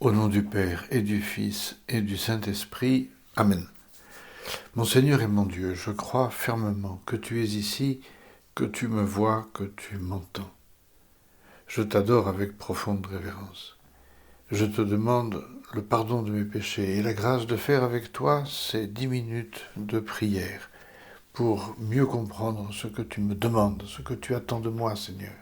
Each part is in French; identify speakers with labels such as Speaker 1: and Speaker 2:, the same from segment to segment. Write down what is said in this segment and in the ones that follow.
Speaker 1: Au nom du Père et du Fils et du Saint-Esprit. Amen. Mon Seigneur et mon Dieu, je crois fermement que tu es ici, que tu me vois, que tu m'entends. Je t'adore avec profonde révérence. Je te demande le pardon de mes péchés et la grâce de faire avec toi ces 10 minutes de prière pour mieux comprendre ce que tu me demandes, ce que tu attends de moi, Seigneur.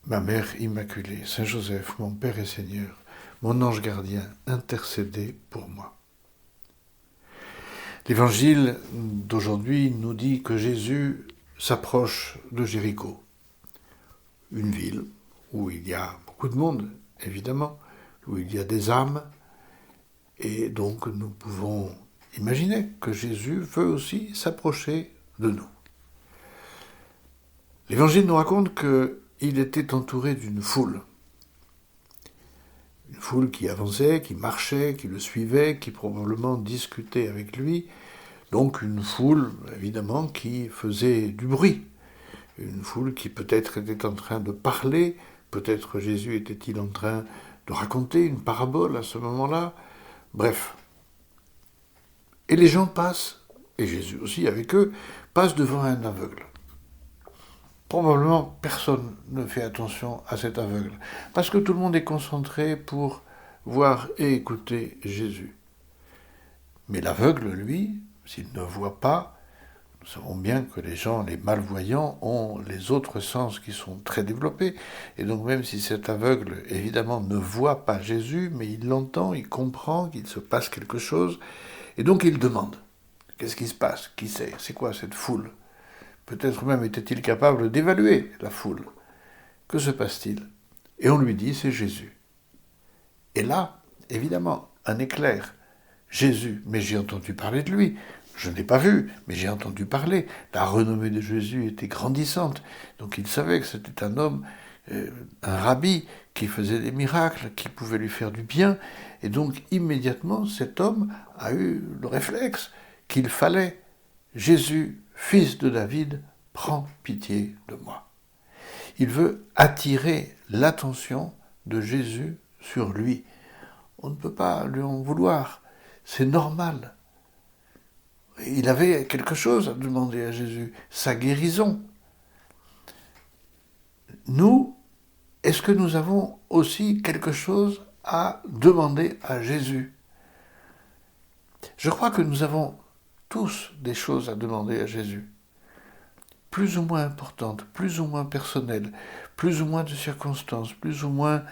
Speaker 1: Ma Mère Immaculée, Saint Joseph, mon Père et Seigneur, mon ange gardien, intercédez pour moi. L'évangile d'aujourd'hui nous dit que Jésus s'approche de Jéricho, une ville où il y a beaucoup de monde, évidemment, où il y a des âmes, et donc nous pouvons imaginer que Jésus veut aussi s'approcher de nous. L'évangile nous raconte qu'il était entouré d'une foule. Une foule qui avançait, qui marchait, qui le suivait, qui probablement discutait avec lui. Donc une foule, évidemment, qui faisait du bruit. Une foule qui peut-être était en train de parler, peut-être Jésus était-il en train de raconter une parabole à ce moment-là. Bref. Et les gens passent, et Jésus aussi avec eux, passe devant un aveugle. Probablement, personne ne fait attention à cet aveugle, parce que tout le monde est concentré pour voir et écouter Jésus. Mais l'aveugle, lui, s'il ne voit pas, nous savons bien que les gens, les malvoyants, ont les autres sens qui sont très développés, et donc même si cet aveugle, évidemment, ne voit pas Jésus, mais il l'entend, il comprend qu'il se passe quelque chose, et donc il demande. Qu'est-ce qui se passe? Qui c'est? C'est quoi cette foule? Peut-être même était-il capable d'évaluer la foule. Que se passe-t-il? Et on lui dit, c'est Jésus. Et là, évidemment, un éclair. Jésus, mais j'ai entendu parler de lui. Je ne l'ai pas vu, mais j'ai entendu parler. La renommée de Jésus était grandissante. Donc il savait que c'était un homme, un rabbi, qui faisait des miracles, qui pouvait lui faire du bien. Et donc immédiatement, cet homme a eu le réflexe qu'il fallait. Jésus, fils de David, prends pitié de moi. Il veut attirer l'attention de Jésus sur lui. On ne peut pas lui en vouloir. C'est normal. Il avait quelque chose à demander à Jésus, sa guérison. Nous, est-ce que nous avons aussi quelque chose à demander à Jésus? Je crois que nous avons tous des choses à demander à Jésus, plus ou moins importantes, plus ou moins personnelles, plus ou moins de circonstances, plus ou moins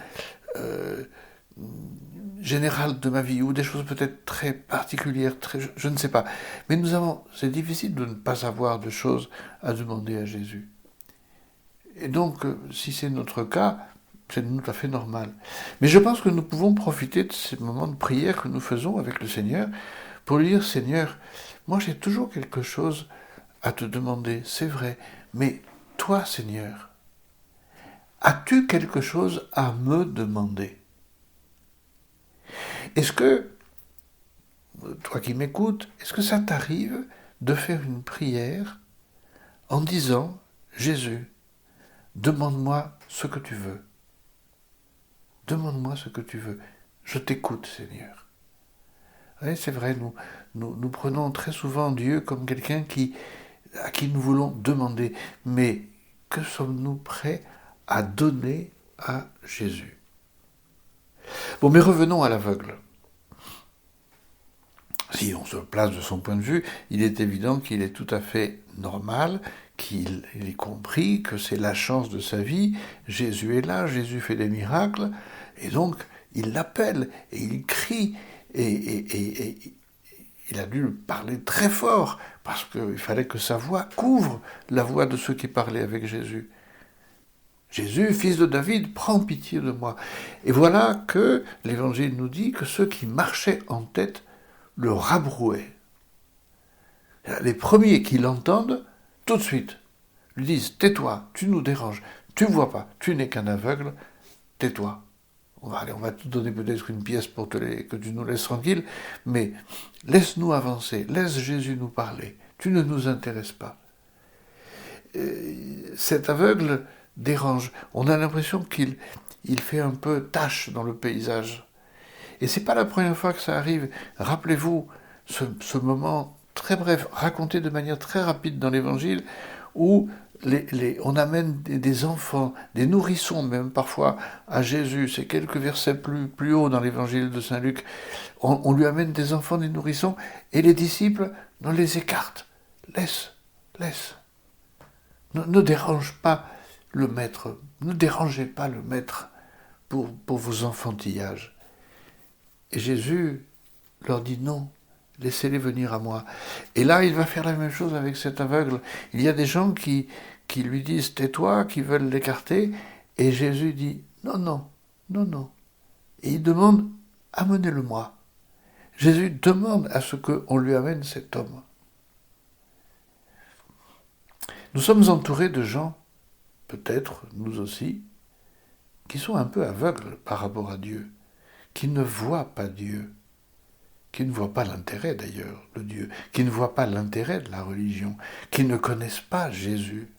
Speaker 1: générales de ma vie, ou des choses peut-être très particulières, je ne sais pas. Mais c'est difficile de ne pas avoir de choses à demander à Jésus. Et donc, si c'est notre cas, c'est tout à fait normal. Mais je pense que nous pouvons profiter de ces moments de prière que nous faisons avec le Seigneur pour lui dire, Seigneur, moi j'ai toujours quelque chose à te demander, c'est vrai, mais toi, Seigneur, as-tu quelque chose à me demander? Est-ce que, toi qui m'écoutes, est-ce que ça t'arrive de faire une prière en disant, Jésus, demande-moi ce que tu veux. Demande-moi ce que tu veux. Je t'écoute, Seigneur. Oui, c'est vrai, nous prenons très souvent Dieu comme quelqu'un à qui nous voulons demander. Mais que sommes-nous prêts à donner à Jésus? Bon, mais revenons à l'aveugle. Si on se place de son point de vue, il est évident qu'il est tout à fait normal, qu'il ait compris que c'est la chance de sa vie. Jésus est là, Jésus fait des miracles, et donc il l'appelle, et il crie, et il a dû parler très fort, parce qu'il fallait que sa voix couvre la voix de ceux qui parlaient avec Jésus. Jésus, fils de David, prends pitié de moi. Et voilà que l'Évangile nous dit que ceux qui marchaient en tête le rabrouaient. Les premiers qui l'entendent, tout de suite, lui disent « Tais-toi, tu nous déranges, tu ne vois pas, tu n'es qu'un aveugle, tais-toi. » On va te donner peut-être une pièce pour que tu nous laisses tranquille, mais laisse-nous avancer, laisse Jésus nous parler, tu ne nous intéresses pas. Cet aveugle dérange. On a l'impression qu'il fait un peu tache dans le paysage. Et c'est pas la première fois que ça arrive. Rappelez-vous ce moment très bref, raconté de manière très rapide dans l'Évangile, où on amène des enfants, des nourrissons même parfois, à Jésus. C'est quelques versets plus haut dans l'Évangile de Saint Luc. On lui amène des enfants, des nourrissons, et les disciples ne les écartent. Laisse. Ne dérange pas le maître. Ne dérangez pas le maître pour vos enfantillages. Et Jésus leur dit non, laissez-les venir à moi. Et là, il va faire la même chose avec cet aveugle. Il y a des gens qui lui disent tais-toi, qui veulent l'écarter, et Jésus dit non. Et il demande amenez-le-moi. Jésus demande à ce qu'on lui amène cet homme. Nous sommes entourés de gens, peut-être nous aussi, qui sont un peu aveugles par rapport à Dieu, qui ne voient pas Dieu, qui ne voient pas l'intérêt d'ailleurs de Dieu, qui ne voient pas l'intérêt de la religion, qui ne connaissent pas Jésus.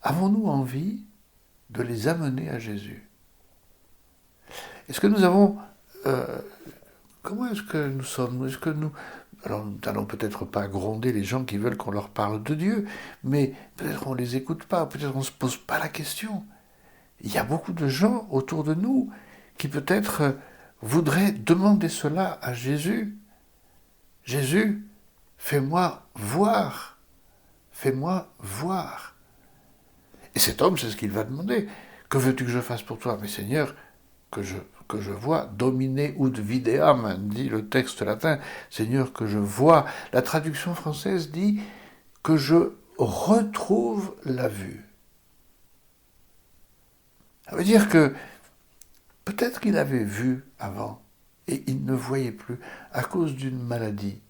Speaker 1: Avons-nous envie de les amener à Jésus? Est-ce que nous avons... comment est-ce que nous sommes? Est-ce que nous... Alors nous n'allons peut-être pas gronder les gens qui veulent qu'on leur parle de Dieu, mais peut-être on ne les écoute pas, peut-être on ne se pose pas la question. Il y a beaucoup de gens autour de nous qui peut-être voudraient demander cela à Jésus. Jésus, fais-moi voir. Fais-moi voir. Et cet homme, c'est ce qu'il va demander. Que veux-tu que je fasse pour toi? Mais Seigneur, que je vois, domine ut videam, dit le texte latin. Seigneur, que je vois. La traduction française dit que je retrouve la vue. Ça veut dire que peut-être qu'il avait vu avant et il ne voyait plus à cause d'une maladie.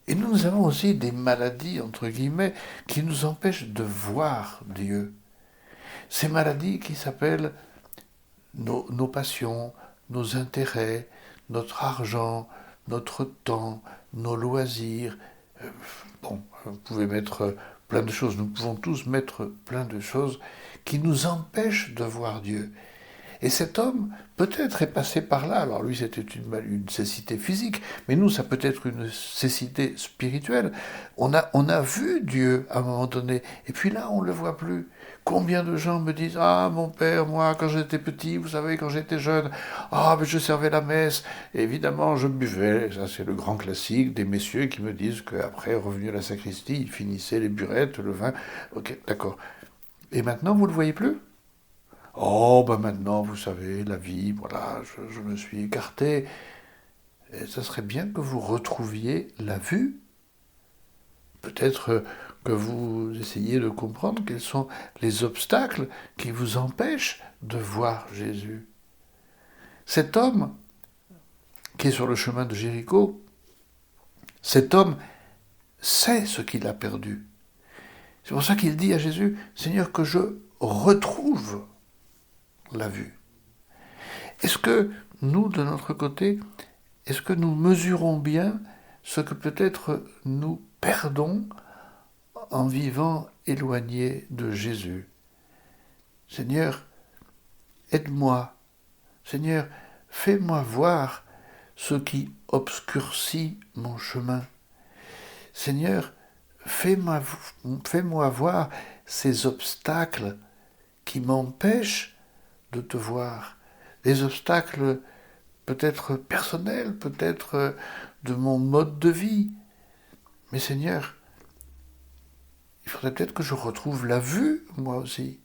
Speaker 1: Et nous avons aussi des maladies, entre guillemets, qui nous empêchent de voir Dieu. Ces maladies qui s'appellent nos passions, nos intérêts, notre argent, notre temps, nos loisirs. Vous pouvez mettre plein de choses, nous pouvons tous mettre plein de choses qui nous empêchent de voir Dieu. Et cet homme, peut-être, est passé par là. Alors lui, c'était une cécité physique, mais nous, ça peut être une cécité spirituelle. On a vu Dieu à un moment donné, et puis là, on ne le voit plus. Combien de gens me disent « Ah, mon père, moi, quand j'étais petit, vous savez, quand j'étais jeune, mais je servais la messe, et évidemment, je buvais. » Ça, c'est le grand classique des messieurs qui me disent qu'après, revenu à la sacristie, ils finissaient les burettes, le vin. Ok, d'accord. Et maintenant, vous ne le voyez plus ? Oh, maintenant, vous savez, la vie, voilà, je me suis écarté. Et ça serait bien que vous retrouviez la vue. Peut-être que vous essayez de comprendre quels sont les obstacles qui vous empêchent de voir Jésus. Cet homme qui est sur le chemin de Jéricho, cet homme sait ce qu'il a perdu. C'est pour ça qu'il dit à Jésus, « Seigneur, que je retrouve la vue. » Est-ce que nous, de notre côté, est-ce que nous mesurons bien ce que peut-être nous perdons en vivant éloignés de Jésus? Seigneur, aide-moi. Seigneur, fais-moi voir ce qui obscurcit mon chemin. Seigneur, fais-moi voir ces obstacles qui m'empêchent de te voir. Des obstacles peut-être personnels, peut-être de mon mode de vie. Mais Seigneur, il faudrait peut-être que je retrouve la vue, moi aussi.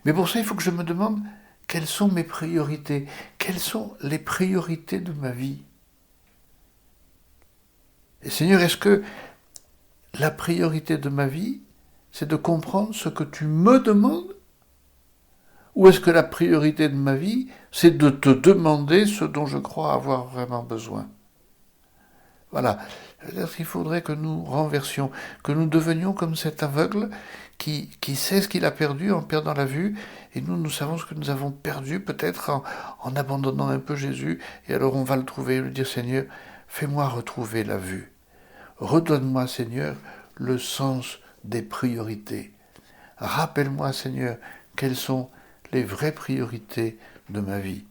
Speaker 1: Mais pour ça, il faut que je me demande quelles sont mes priorités, quelles sont les priorités de ma vie. Et Seigneur, est-ce que la priorité de ma vie, c'est de comprendre ce que tu me demandes? Ou est-ce que la priorité de ma vie, c'est de te demander ce dont je crois avoir vraiment besoin? Voilà. Peut-être qu'il faudrait que nous renversions, que nous devenions comme cet aveugle qui sait ce qu'il a perdu en perdant la vue, et nous savons ce que nous avons perdu peut-être en abandonnant un peu Jésus, et alors on va le trouver et lui dire, Seigneur, fais-moi retrouver la vue. Redonne-moi, Seigneur, le sens des priorités. Rappelle-moi, Seigneur, quelles sont les vraies priorités de ma vie.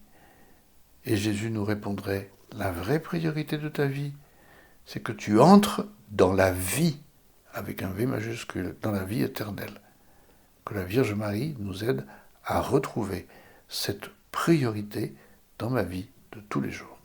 Speaker 1: Et Jésus nous répondrait, la vraie priorité de ta vie, c'est que tu entres dans la vie, avec un V majuscule, dans la vie éternelle. Que la Vierge Marie nous aide à retrouver cette priorité dans ma vie de tous les jours.